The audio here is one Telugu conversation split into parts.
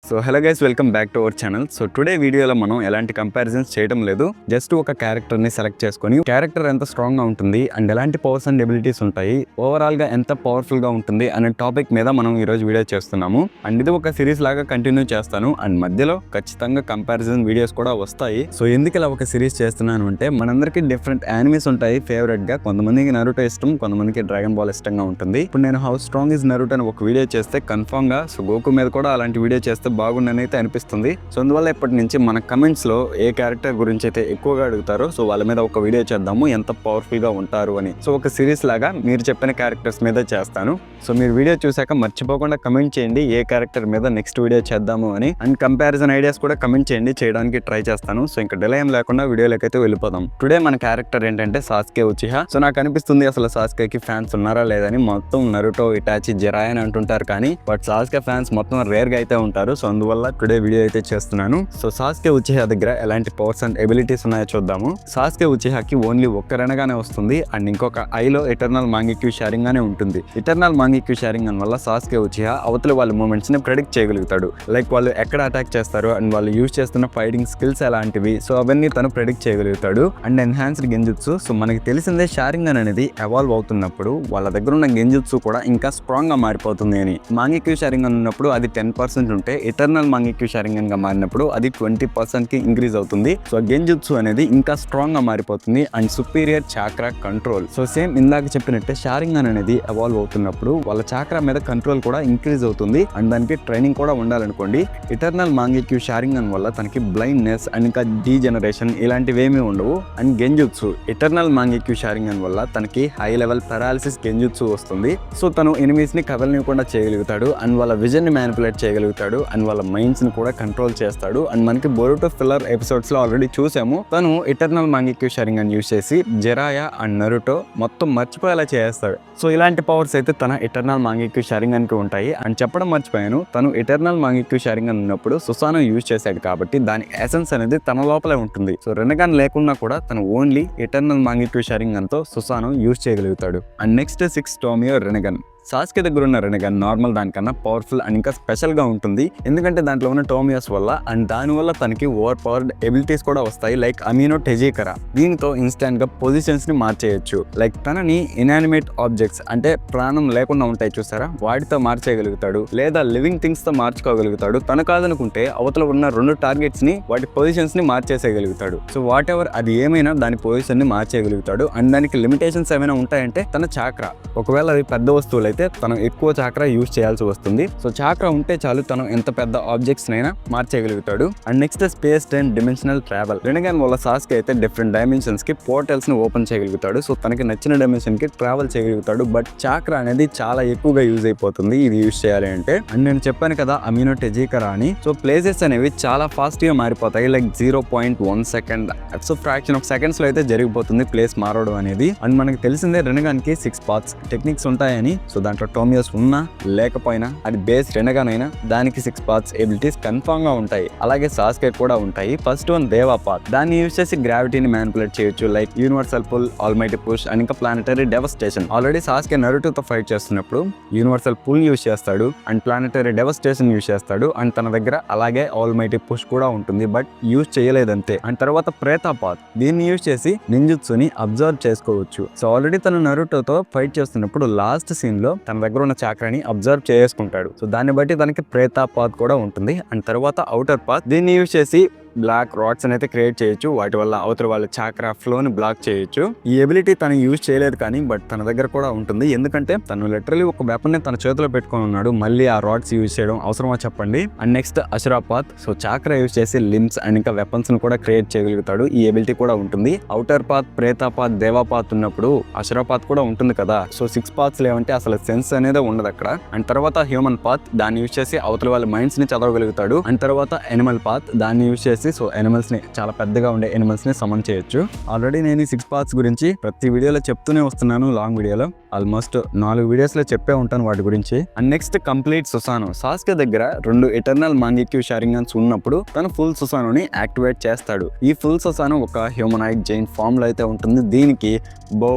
So hello guys, welcome back to our channel. So today వీడియోలో మనం ఎలాంటి కంపారిజన్స్ చేయడం లేదు. జస్ట్ ఒక క్యారెక్టర్ని సెలెక్ట్ చేసుకొని క్యారెక్టర్ ఎంత స్ట్రాంగ్గా ఉంటుంది అండ్ ఎలాంటి పవర్స్ అండ్ ఎబిలిటీస్ ఉంటాయి, ఓవరాల్గా ఎంత పవర్ఫుల్గా ఉంటుంది అనే టాపిక్ మీద మనం ఈరోజు వీడియో చేస్తున్నాము. అండ్ ఇది ఒక సిరీస్ లాగా కంటిన్యూ చేస్తాను అండ్ మధ్యలో ఖచ్చితంగా కంపారిజన్ వీడియోస్ కూడా వస్తాయి. సో ఎందుకు ఇలా ఒక సిరీస్ చేస్తున్నాను అంటే మనందరికీ డిఫరెంట్ యానిమేస్ ఉంటాయి ఫేవరెట్గా. కొంతమందికి నరుటో ఇష్టం, కొంతమందికి డ్రాగన్ బాల్ ఇష్టంగా ఉంటుంది. ఇప్పుడు నేను హౌ స్ట్రాంగ్ ఇస్ నరుటో అని ఒక వీడియో చేస్తే కన్ఫామ్గా సో గోకు మీద కూడా అలాంటి వీడియో చేస్తే బాగుండని అయితే అనిపిస్తుంది. సో అందువల్ల ఇప్పటి నుంచి మన కమెంట్స్ లో ఏ క్యారెక్టర్ గురించి అయితే ఎక్కువగా అడుగుతారో సో వాళ్ళ మీద ఒక వీడియో చేద్దాము, ఎంత పవర్ఫుల్ గా ఉంటారు అని. సో ఒక సిరీస్ లాగా మీరు చెప్పిన క్యారెక్టర్స్ మీద చేస్తాను. సో మీరు వీడియో చూసాక మర్చిపోకుండా కమెంట్ చేయండి ఏ క్యారెక్టర్ మీద నెక్స్ట్ వీడియో చేద్దాము అని. అండ్ కంపారిజన్ ఐడియాస్ కూడా కమెంట్ చేయండి, చేయడానికి ట్రై చేస్తాను. సో ఇంకా డిలే ఏం లేకుండా వీడియోలోకి అయితే వెళ్ళిపోదాం. టుడే మన క్యారెక్టర్ ఏంటంటే సాస్కే ఉచిహా. సో నాకు అనిపిస్తుంది అసలు సాస్కేకి ఫ్యాన్స్ ఉన్నారా లేదని. మొత్తం నరుటో, ఇటాచి, జిరాయ్ అని అంటుంటారు కానీ బట్ సాస్కే ఫ్యాన్స్ మొత్తం రేర్ గా అయితే ఉంటారు. సో అందువల్ల టుడే వీడియో అయితే చేస్తున్నాను. సో సాస్కే ఉచిహా దగ్గర ఎలాంటి పవర్స్ అండ్ ఎబిలిటీస్ ఉన్నాయో చూద్దాము. సాస్కే ఉచిహాకి ఓన్లీ ఒక్క రెనగానే వస్తుంది అండ్ ఇంకొక ఐలో ఎటర్నల్ మాంగిక్యూ షేరింగ్ గానే ఉంటుంది. ఎటర్నల్ మాంగిక్యూ షేరింగ్ అని వల్ల సాస్కే ఉచిహా అవతల వాళ్ళ మూమెంట్స్ ని ప్రెడిక్ట్ చేయగలుగుతాడు. లైక్ వాళ్ళు ఎక్కడ అటాక్ చేస్తారు అండ్ వాళ్ళు యూజ్ చేస్తున్న ఫైటింగ్ స్కిల్స్ ఎలాంటివి, సో అవన్నీ తను ప్రెడిక్ట్ చేయగలుగుతాడు. అండ్ ఎన్హాన్స్డ్ గెంజుట్సు, సో మనకి తెలిసిందే షారింగన్ అనేది ఎవాల్వ్ అవుతున్నప్పుడు వాళ్ళ దగ్గర ఉన్న గెంజుట్సు కూడా ఇంకా స్ట్రాంగ్ గా మారిపోతుంది అని. మాంగిక్యూ షేరింగ్ ఉన్నప్పుడు అది 10% ఉంటే ఎటర్నల్ మాంగిక్యూ షేరింగన్ గా మారినప్పుడు అది 20% కి ఇంక్రీజ్ అవుతుంది. సో గెంజుట్సు అనేది ఇంకా స్ట్రాంగ్ గా మారిపోతుంది and superior chakra control. So same ఇందాక చెప్పినట్టే షారింగన్ అనేది ఎవాల్వ్ అవుతున్నప్పుడు వాళ్ళ చాక్రా మీద కంట్రోల్ కూడా ఇంక్రీజ్ అవుతుంది అండ్ దానికి ట్రైనింగ్ కూడా ఉండాలనుకోండి. ఇటర్నల్ మాంగిక్యూ షారింగన్ వల్ల తనకి బ్లైండ్నెస్ అండ్ ఇంకా డీజనరేషన్ ఇలాంటివి ఏమీ ఉండవు. అండ్ గెంజుట్సు, ఇటర్నల్ మాంగిక్యూ షారింగన్ వల్ల తనకి హై లెవెల్ పెరాలిసిస్ గెంజుట్సు వస్తుంది. సో తను ఎనిమీస్ ని కదలనివ్వకుండా చేయగలుగుతాడు అండ్ వాళ్ళ విజన్ ని మ్యానిపులేట్ చేయగలుగుతాడు అండ్ వాళ్ళ మైండ్స్ ని కూడా కంట్రోల్ చేస్తాడు. అండ్ మనకి బోరుటో ఫిల్లర్ ఎపిసోడ్స్ లో ఆల్రెడీ చూసాము, తను ఇటర్నల్ మాంగిక్యూ షేరింగన్ యూజ్ చేసి జెరాయా అండ్ నరుటో మొత్తం మర్చిపోయేలా చేస్తాడు. సో ఇలాంటి పవర్స్ అయితే తన ఇటర్నల్ మాంగిక్యూ షేరింగన్ కి ఉంటాయి. అండ్ చెప్పడం మర్చిపోయాను, తను ఇటర్నల్ మాంగిక్యూ షేరింగన్ ఉన్నప్పుడు సుసాను యూజ్ చేశాడు కాబట్టి దాని ఎసెన్స్ అనేది తన లోపలే ఉంటుంది. సో రెనగాన్ లేకున్నా కూడా తను ఓన్లీ ఇటర్నల్ మాంగిక్యూ షేరింగన్ తో సుసాను యూజ్ చేయగలుగుతాడు. And next 6 tomoe రెనగాన్. సాస్కే దగ్గర ఉన్న రెనగాన్ నార్మల్ దానికన్నా పవర్ఫుల్ అండ్ ఇంకా స్పెషల్ గా ఉంటుంది. ఎందుకంటే దాంట్లో ఉన్న టోమియోస్ వల్ల అండ్ దానివల్ల తనకి ఓవర్ పవర్డ్ ఎబిలిటీస్ కూడా వస్తాయి. లైక్ అమీనో టెజికరా, దీంతో ఇన్స్టాంట్ గా పొజిషన్స్ ని మార్చేయచ్చు. లైక్ తనని ఇనానిమేట్ ఆబ్జెక్ట్స్ అంటే ప్రాణం లేకుండా ఉంటాయి చూసారా, వాటితో మార్చేయగలుగుతాడు లేదా లివింగ్ థింగ్స్ తో మార్చుకోగలుగుతాడు. తను కాదనుకుంటే అవతల ఉన్న 2 టార్గెట్స్ ని వాటి పొజిషన్స్ ని మార్చేసేయగలుగుతాడు. సో వాట్ ఎవర్ అది ఏమైనా దాని పొజిషన్ ని మార్చేయగలుగుతాడు. అండ్ దానికి లిమిటేషన్స్ ఏమైనా ఉంటాయంటే తన చాక్రా, ఒకవేళ అది పెద్ద వస్తువులు అయితే తను ఎక్కువ చాక్రా యూజ్ చేయాల్సి వస్తుంది. సో చాక్రా ఉంటే చాలు తను ఎంత పెద్ద ఆబ్జెక్ట్స్ నైనా మార్చేయగలుగుతాడు. And next space time dimensional travel. Rinnegan వల్ల సాస్కే అయితే డిఫరెంట్ డైమెన్షన్స్ కి పోర్టల్స్ ని ఓపెన్ చేయగలుగుతాడు. సో తనకి నచ్చిన డైమెన్షన్ కి ట్రావెల్ చేయగలుగుతాడు. బట్ చాక్రా అనేది చాలా ఎక్కువగా యూజ్ అయిపోతుంది ఇది యూజ్ చేయాలి అంటే. అండ్ నేను చెప్పాను కదా అమీనో టెజికరా అని. సో ప్లేసెస్ అనేవి చాలా ఫాస్ట్ గా మారిపోతాయి. Like 0.1 second, so fraction of seconds లో అయితే జరిగిపోతుంది ప్లేస్ మారడం అనేది. అండ్ మనకి తెలిసిందే రెనగాన్ కి 6 పార్ట్స్ టెక్నిక్స్ ఉంటాయని. సో దాంట్లో టోమియోస్ ఉన్నా లేకపోయినా అది బేస్ రెనగాన్ అయినా దానికి 6 పార్ట్స్ ఎబిలిటీస్ కన్ఫర్మ్ గా ఉంటాయి. అలాగే సాస్కే కూడా ఉంటాయి. ఫస్ట్ వన్ దేవా పాత్, దాన్ని యూజ్ చేసి గ్రావిటీని మ్యానిపులేట్ చేయొచ్చు. Like universal pull, almighty push and ఇంకా ప్లానెటరీ డెవస్టేషన్. ఆల్రెడీ సాస్కే నరుటోతో ఫైట్ చేస్తున్నప్పుడు యూనివర్సల్ పుల్ యూజ్ చేస్తాడు అండ్ ప్లానెటరీ డెవస్టేషన్ యూజ్ చేస్తాడు. అండ్ తన దగ్గర అలాగే ఆల్మైటీ పుష్ కూడా ఉంటుంది బట్ యూజ్ చేయలేదంతే. అండ్ తర్వాత ప్రేతా పాత్, దీన్ని యూజ్ చేసి నింజుత్సుని అబ్జర్వ్ చేసుకోవచ్చు. సో ఆల్రెడీ తన నరుటోతో ఫైట్ చేస్తున్నప్పుడు లాస్ట్ సీన్ లో తన దగ్గర ఉన్న చాక్రాని అబ్జర్వ్ చేసుకుంటాడు. సో దాన్ని బట్టి తనకి ప్రేతా పాత్ కూడా ఉంటుంది. అండ్ తర్వాత ఔటర్ పాత్, దీన్ని యూజ్ చేసి బ్లాక్ రాడ్స్ అయితే క్రియేట్ చేయొచ్చు. వాటి వల్ల అవతల వాళ్ళ చాక్రా ఫ్లోని బ్లాక్ చేయొచ్చు. ఈ ఎబిలిటీ తను యూజ్ చేయలేదు కానీ బట్ తన దగ్గర కూడా ఉంటుంది. ఎందుకంటే తను లిటరలీ ఒక వెపన్ ని తన చేతిలో పెట్టుకొని ఉన్నాడు, మళ్ళీ ఆ రాడ్స్ యూజ్ చేయడం అవసరమా చెప్పండి. అండ్ నెక్స్ట్ అషరాపాత్, సో చాక్రా యూజ్ చేసి లిమ్స్ అండ్ ఇంకా వెపన్స్ ని కూడా క్రియేట్ చేయగలుగుతాడు. ఈ ఎబిలిటీ కూడా ఉంటుంది. ఔటర్ పాత్, ప్రేతాపాత్, దేవాపాత్ ఉన్నప్పుడు అషరాపాత్ కూడా ఉంటుంది కదా. సో 6 పాత్స్ లేవంటే అసలు సెన్స్ అనేది ఉండదు అక్కడ. అండ్ తర్వాత హ్యూమన్ పాత్, దాన్ని యూజ్ చేసి అవతల వాళ్ళ మైండ్స్ ని చదవగలుగుతాడు. అండ్ తర్వాత ఎనిమల్ పాత్, దాన్ని యూజ్ చేసి చేసి సో ఎనిమల్స్ ని చాలా పెద్దగా ఉండే ఎనిమల్స్ ని సమన్ చేయొచ్చు. ఆల్రెడీ నేను ఈ 6 పార్ట్స్ గురించి ప్రతి వీడియోలో చెప్తూనే వస్తున్నాను. లాంగ్ వీడియోలో ఆల్మోస్ట్ 4 వీడియోస్ లో చెప్పే ఉంటాను వాటి గురించి. And next complete Susanoo. Sasuke దగ్గర 2 ఎటర్నల్ మాంగిక్యూ షారింగన్స్ ఉన్నప్పుడు తను ఫుల్ సుసానోని యాక్టివేట్ చేస్తాడు. ఈ ఫుల్ సుసానో ఒక హ్యూమనాయిడ్ జైంట్ ఫామ్ లో అయితే ఉంటుంది. దీనికి బో,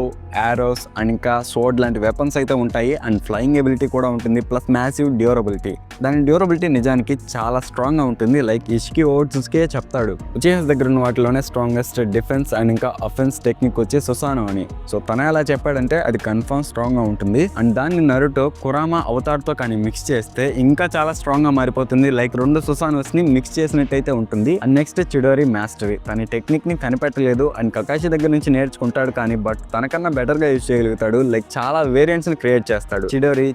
ఆరోస్ అండ్ ఇంకా సోర్డ్ లాంటి వెపన్స్ అయితే ఉంటాయి. అండ్ ఫ్లయింగ్ ఎబిలిటీ కూడా ఉంటుంది, ప్లస్ మ్యాసివ్ డ్యూరబిలిటీ. దాని డ్యూరబిలిటీ నిజానికి చాలా స్ట్రాంగ్ గా ఉంటుంది. లైక్ ఇష్కి ఓట్స్కే చెప్తాడు ఉచిహాస్ దగ్గర ఉన్న వాటిలోనే స్ట్రాంగెస్ట్ డిఫెన్స్ అండ్ ఇంకా అఫెన్స్ టెక్నిక్ వచ్చి సుసానో అని. సో తన ఎలా చెప్పాడంటే అది కన్ఫర్మ్ స్ట్రాంగ్ గా ఉంటుంది. అండ్ దాన్ని నరుటో కురామా అవతార్ తో కానీ మిక్స్ చేస్తే ఇంకా చాలా స్ట్రాంగ్ గా మారిపోతుంది. లైక్ 2 సుసానోస్ ని మిక్స్ చేసినట్టయితే ఉంటుంది. And next Chidori mastery. తన టెక్నిక్ ని కనిపెట్టలేదు అండ్ కకాషి దగ్గర నుంచి నేర్చుకుంటాడు కానీ బట్ తనకన్నా బెటర్ గా యూజ్ చేయగలుగుతాడు. లైక్ చాలా వేరియంట్స్ ని క్రియేట్ చేస్తాడు.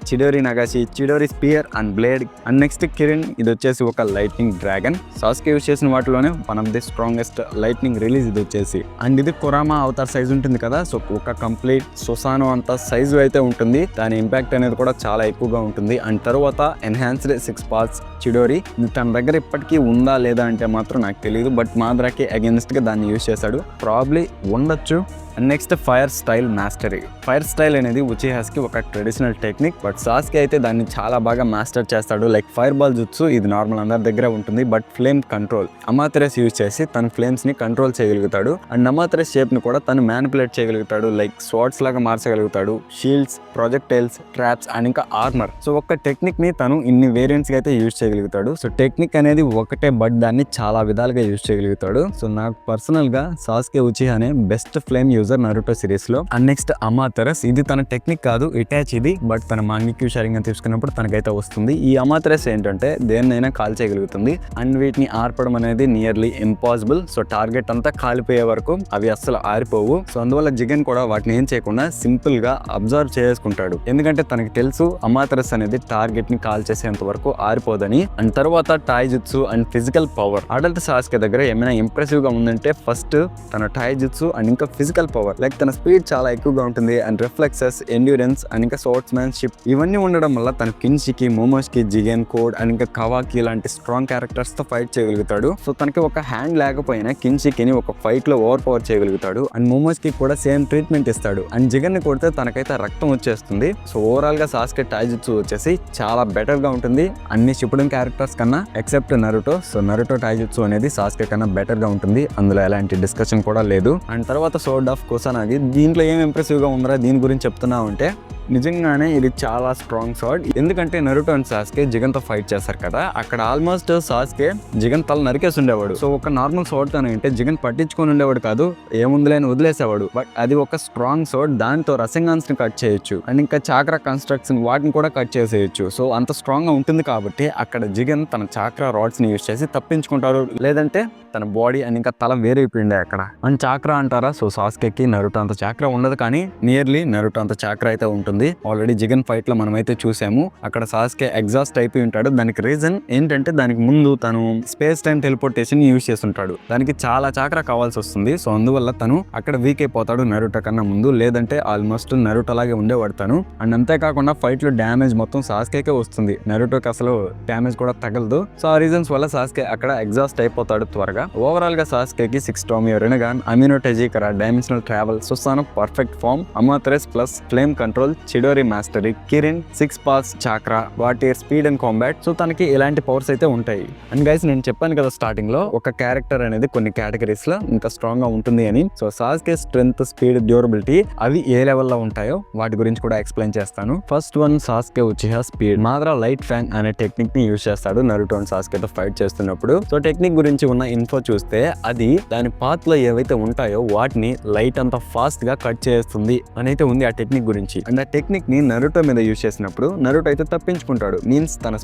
Chidori Nagashi, Chidori spear and blade. And next Kirin, ఇది వచ్చేసి ఒక లైట్నింగ్ డ్రాగన్. సాస్కే యూజ్ చేసిన వాటిలోనే one of the strongest lightning release ఇది వచ్చేసి. అండ్ ఇది కురామా అవతార్ సైజ్ ఉంటుంది కదా, సో ఒక కంప్లీట్ సుసానో అంత సైజు అయితే ఉంటుంది. దాని ఇంపాక్ట్ అనేది కూడా చాలా ఎక్కువగా ఉంటుంది. అండ్ తర్వాత ఎన్హాన్స్డ్ 6 పార్ట్స్ చిడోరి. తన దగ్గర ఇప్పటికీ ఉందా లేదా అంటే మాత్రం నాకు తెలియదు. బట్ మాద్రాకి అగెన్స్ట్ గా దాన్ని యూజ్ చేశాడు. ప్రాబ్లీ ఉండొచ్చు. And next fire style mastery. Fire style అనేది ఉచిహాస్కి ఒక ట్రెడిషనల్ టెక్నిక్. బట్ సాస్కే అయితే దాన్ని చాలా బాగా మాస్టర్ చేస్తాడు. లైక్ ఫైర్ బాల్ జుట్సు ఇది నార్మల్ అందరి దగ్గర ఉంటుంది. బట్ ఫ్లేమ్ కంట్రోల్ అమాతెరస్ యూజ్ చేసి తన ఫ్లేమ్స్ ని కంట్రోల్ చేయగలుగుతాడు. అండ్ అమాతెరస్ షేప్ ని కూడా తను మ్యానిపులేట్ చేయగలుగుతాడు. లైక్ స్వాట్స్ లాగా మార్చగలుగుతాడు. షీల్డ్స్, ప్రొజెక్టైల్స్, ట్రాప్స్ అండ్ ఇంకా ఆర్మర్. సో ఒక టెక్నిక్ ని తను ఇన్ని వేరియంట్స్ గా అయితే యూజ్ చేయగలుగుతాడు. సో టెక్నిక్ అనేది ఒకటే బట్ దాన్ని చాలా విధాలుగా యూజ్ చేయగలుగుతాడు. సో నాకు పర్సనల్ గా సాస్కే ఉచిహానే best flame user Naruto series లో. అండ్ నెక్స్ట్ అమాతెరస్, ఇది తన టెక్నిక్ కాదు, ఇటాచ్ ఇది. బట్ తన మాంగిక్యూ షారింగన్ తీసుకున్నప్పుడు తనకైతే వస్తుంది. ఈ అమాతెరస్ ఏంటంటే దేన్నైనా కాల్ చేయగలుగుతుంది. అండ్ వీటిని ఆర్పడం అనేది నియర్లీ ఇంపాసిబుల్. సో టార్గెట్ అంతా కాలిపోయే వరకు అవి అస్సలు ఆరిపోవు. సో అందువల్ల జిగన్ కూడా వాటిని ఏం చేయకుండా సింపుల్ గా అబ్జర్వ్ చేసుకుంటాడు. ఎందుకంటే తనకి తెలుసు అమాతెరస్ అనేది టార్గెట్ ని కాల్ చేసేంత వరకు ఆరిపోదని. అండ్ తర్వాత taijutsu and physical power. Adult Sasuke దగ్గర ఏమైనా ఇంప్రెసివ్ గా ఉందంటే ఫస్ట్ తన టాయిజుట్సు అండ్ ఇంకా ఫిజికల్ పవర్. లైక్ తన స్పీడ్ చాలా ఎక్కువగా ఉంటుంది. అండ్ రిఫ్లెక్సెస్, ఎండ్యూరెన్స్ అండ్ ఇంకా స్పోర్ట్స్మెన్షిప్ ఇవన్నీ ఉండడం వల్ల తన కిన్షికి, మోమోస్కి, జిగెన్, కోడ్ అండ్ ఇంకా కవాకి లాంటి స్ట్రాంగ్ క్యారెక్టర్స్ తో ఫైట్ చేయగలుగుతాడు. సో తనకి ఒక హ్యాండ్ లేకపోయినా కిన్షికిని ఒక ఫైట్ లో ఓవర్ పవర్ చేయగలుగుతాడు. అండ్ మోమోస్కి కూడా సేమ్ ట్రీట్మెంట్ ఇస్తాడు. అండ్ జిగన్ ని కొడితే తనకైతే రక్తం వచ్చేస్తుంది. సో ఓవరాల్ గా సాస్కే టాయిజుట్సు వచ్చేసి చాలా బెటర్ గా ఉంటుంది అన్ని షిపుడెన్ క్యారెక్టర్స్ కన్నా ఎక్సెప్ట్ నరుటో. సో నరుటో టాయిజుట్సు అనేది సాస్కే కన్నా బెటర్ గా ఉంటుంది. అందులో ఎలాంటి డిస్కషన్ కూడా లేదు. అండ్ తర్వాత సోర్డ్ ఆఫ్ కుసానాగి. దీంట్లో ఏం ఇంప్రెసివ్ గా ఉందరా దీని గురించి చెప్తున్నావు అంటే నిజంగానే ఇది చాలా స్ట్రాంగ్ స్వర్డ్. ఎందుకంటే నరుటో అండ్ సాస్కే జిగన్ తో ఫైట్ చేస్తారు కదా, అక్కడ ఆల్మోస్ట్ సాస్కే జిగన్ తల నరికేసి ఉండేవాడు. సో ఒక నార్మల్ స్వర్డ్ తో అంటే జిగన్ పట్టించుకొని ఉండేవాడు కాదు, ఏముందిలే అని వదిలేసేవాడు. బట్ అది ఒక స్ట్రాంగ్ స్వర్డ్. దాంతో రసంగాన్స్ ని కట్ చేయొచ్చు అండ్ ఇంకా చాక్రా కన్స్ట్రక్ట్స్ వాటిని కూడా కట్ చేసేయచ్చు. సో అంత స్ట్రాంగ్ గా ఉంటుంది కాబట్టి అక్కడ జిగన్ తన చాక్రా రాడ్స్ ని యూజ్ చేసి తప్పించుకుంటారు. లేదంటే తన బాడీ అండ్ ఇంకా తల వేరైపోయిండే అక్కడ. అండ్ చాక్రా అంటారా, సో సాస్కేకి నరుటో అంత చాక్రా ఉండదు కానీ నియర్లీ నరుటో అంత చాక్రా అయితే ఉంటుంది. ఆల్రెడీ జిగన్ ఫైట్ లో మనం అయితే చూసాము. అక్కడ సాస్కే ఎగ్జాస్ట్ అయిపోయి ఉంటాడు. దానికి రీజన్ ఏంటంటే దానికి ముందు తను స్పేస్ టైం టెలిపోర్టేషన్ యూజ్ చేస్తుంటాడు. దానికి చాలా చాక్రా కావాల్సి వస్తుంది. సో అందువల్ల తను అక్కడ వీక్ అయిపోతాడు నరుటో కన్నా ముందు. లేదంటే ఆల్మోస్ట్ నరుటో అలాగే ఉండేవాడు తను. అండ్ అంతేకాకుండా ఫైట్ లో డ్యామేజ్ మొత్తం సాస్కేకే వస్తుంది. నరుటోకి అసలు డ్యామేజ్ కూడా తగలదు. సో ఆ రీజన్స్ వల్ల సాస్కే అక్కడ ఎగ్జాస్ట్ అయిపోతాడు త్వరగా. ఓవరాల్ గా సాస్కేకి 6 tomoe Rinnegan, Amenotejikara, dimensional travel, Susanoo perfect form, Amaterasu plus flame control, Chidori mastery, Kirin 6 path chakra, వాటిర్ స్పీడ్ అండ్ కాంబాట్. సో తనకి ఇలాంటి పవర్స్ అయితే ఉంటాయి. అండ్ గైస్ నేను చెప్పాను కదా స్టార్టింగ్ లో ఒక క్యారెక్టర్ అనేది కొన్ని కేటగిరీస్ లో ఇంత స్ట్రాంగ్ గా ఉంటుంది అని. So Sasuke strength, speed, durability అవి ఏ లెవెల్ లో ఉంటాయో వాటి గురించి కూడా ఎక్స్ప్లెయిన్ చేస్తాను. First one Sasuke Uchiha speed. మాద్రా లైట్ ఫ్యాంగ్ అనే టెక్నిక్ ని యూజ్ చేస్తాడు నరుటో అండ్ సాస్కే తో ఫైట్ చేస్తున్నప్పుడు. సో టెక్నిక్ గురించి ఉన్న ఇన్ఫో చూస్తే అది దాని పాత్ లో ఏవైతే ఉంటాయో వాటిని లైట్ అంత ఫాస్ట్ గా కట్ చేస్తుంది అని అయితే ఉంది ఆ టెక్నిక్ గురించి. అండ్ ఆ టెక్నిక్ ని నరుటో మీద యూజ్ చేసినప్పుడు నరుటో అయితే తప్పించుకుంటాడు. మీన్స్ తన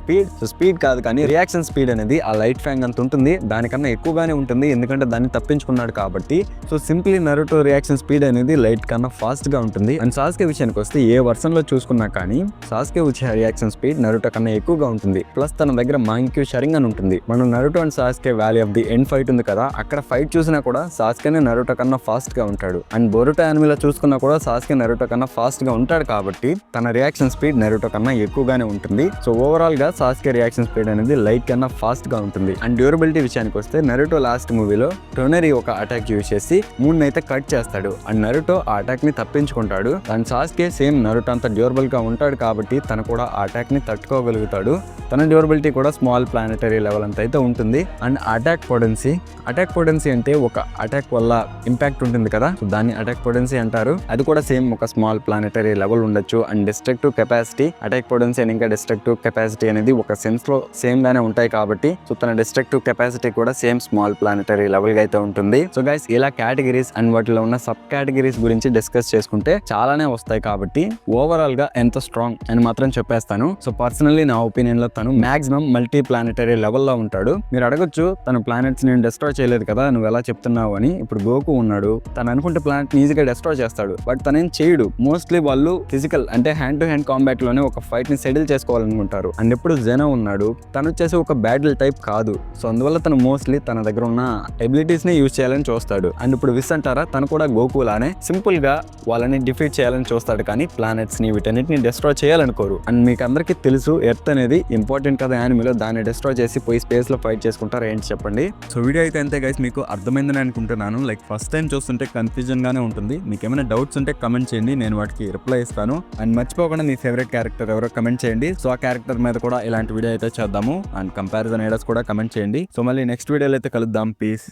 స్పీడ్ కాదు కానీ రియాక్షన్ స్పీడ్ అనేది ఆ లైట్ ఫ్యాంగ్ అంత ఉంటుంది, దానికన్నా ఎక్కువగానే ఉంటుంది. ఎందుకంటే దాన్ని తప్పించుకున్నాడు కాబట్టి. So simply Naruto reaction speed అనేది లైట్ కన్నా ఫాస్ట్ గా ఉంటుంది. అండ్ సాస్కే విషయానికి వస్తే ఏ వర్షన్ లో చూసుకున్నా కానీ సాస్కే ఉచిహా రియాక్షన్ స్పీడ్ నరుటో కన్నా ఎక్కువగా ఉంటుంది. ప్లస్ తన దగ్గర మాంగిక్యూ షారింగన్ ఉంటుంది. మనం Naruto and Sasuke valley of the end fight fight ఉంది కదా, అక్కడ ఫైట్ చూసినా కూడా సాస్కే నరుటో కన్నా ఫాస్ట్ గా ఉంటాడు. అండ్ బోరుటో యానిమేలో చూసుకున్నా కూడా సాస్కే నరుటో కన్నా ఫాస్ట్ గా ఉంటాడు కాబట్టి తన రియాక్షన్ స్పీడ్ నరుటో కన్నా ఎక్కువగానే ఉంటుంది. సో ఓవరాల్ గా సాస్కే రియాక్షన్ స్పీడ్ అనేది లైట్ కన్నా ఫాస్ట్ గా ఉంటుంది. అండ్ డ్యూరబిలిటీ విషయానికి వస్తే నరుటో లాస్ట్ మూవీలో టోనరీ ఒక అటాక్ యూజ్ చేసి మూన్ అయితే కట్ చేస్తాడు. అండ్ నరుటో ఆ అటాక్ ని తప్పించుకుంటాడు. అండ్ సాస్కే సేమ్ నరుటో అంత డ్యూరబుల్ గా ఉంటాడు కాబట్టి తను కూడా ఆ అటాక్ ని తట్టుకోగలుగుతాడు. తన డ్యూరబిలిటీ కూడా స్మాల్ ప్లానెటరీ లెవెల్ అంత అయితే ఉంటుంది. అండ్ అటాక్ పొటెన్సీ అంటే ఒక అటాక్ వల్ల ఇంపాక్ట్ ఉంటుంది కదా, సో దాన్ని అటాక్ పొటెన్సీ అంటారు. అది కూడా సేమ్ ఒక స్మాల్ ప్లానెటరీ లెవెల్ ఉండొచ్చు. And destructive capacity, attack potency and ఇంకా డిస్ట్రక్టివ్ కెపాసిటీ అనేది ఒక సెన్స్ లో సేమ్ గానే ఉంటాయి కాబట్టి సో తన డిస్ట్రక్టివ్ కెపాసిటీ కూడా సేమ్ స్మాల్ ప్లానెటరీ లెవెల్ గా అయితే ఉంటుంది. సో గైస్ ఇలా కేటగిరీస్ అండ్ వాటిలో ఉన్న సబ్ కేటగిరీస్ గురించి డిస్కస్ చేసుకుంటే చాలానే వస్తాయి కాబట్టి ఓవరాల్ గా ఎంత స్ట్రాంగ్ అని మాత్రం చెప్పేస్తాను. సో పర్సనల్లీ నా ఒపీనియన్ లో తను మాక్సిమం మల్టీ ప్లానెటరీ లెవెల్లో ఉంటాడు. మీరు అడగొచ్చు తన ప్లానెట్స్ నేను డిస్ట్రాయ్ చేయలేదు కదా, నువ్వు ఎలా చెప్తున్నావు అని. ఇప్పుడు గోకు ఉన్నాడు, తను అనుకుంటే ప్లానెట్ ఈజీగా డిస్ట్రాయ్ చేస్తాడు, బట్ తనేం చేయడు. మోస్ట్లీ వాళ్ళు ఫిజికల్ అంటే హ్యాండ్ టు హ్యాండ్ కాంబాట్ లోనే ఒక ఫైట్ ని సెటిల్ చేసుకోవాలనుకుంటారు. అండ్ ఇప్పుడు జెనో ఉన్నాడు, తను వచ్చేసి ఒక బ్యాటిల్ టైప్ కాదు. సో అందువల్ల తను మోస్ట్లీ తన దగ్గర ఉన్న ఎబిలిటీస్ ని యూజ్ చేయాలని చూస్తాడు. అండ్ ఇప్పుడు విస్ అంటారా, తను కూడా గోకు లానే సింపుల్ గా వాళ్ళని డిఫీట్ చేయాలని చూస్తాడు, కానీ ప్లానెట్స్ ని వీటన్నిటిని డిస్ట్రాయ్ చేయాలనుకోరు. అండ్ మీకు అందరికీ తెలుసు ఎర్త్ అనేది ఇంపార్టెంట్ కదా యానిమేలో, దాన్ని డిస్ట్రాయ్ చేసి పోయి స్పేస్ లో ఫైట్ చేసుకుంటారు. ఏంటి చెప్పండి. సో వీడియో అయితే అంతే గైస్, మీకు అర్థమైందని అనుకుంటున్నాను. లైక్ ఫస్ట్ టైం చూస్తుంటే కన్ఫ్యూజన్ గానే ఉంటుంది. మీకు ఏమైనా డౌట్స్ ఉంటే కమెంట్ చేయండి, నేను వాటికి రిప్లై ఇస్తాను. అండ్ మర్చిపోకుండా మీ ఫేవరెట్ క్యారెక్టర్ ఎవరో కమెంట్ చేయండి. సో ఆ క్యారెక్టర్ మీద కూడా ఇలాంటి వీడియో అయితే చేద్దాము. అండ్ కంపారిజన్ ఐడియాస్ కూడా కమెంట్ చేయండి. సో మళ్ళీ నెక్స్ట్ వీడియోలో అయితే కలుద్దాం. పీస్.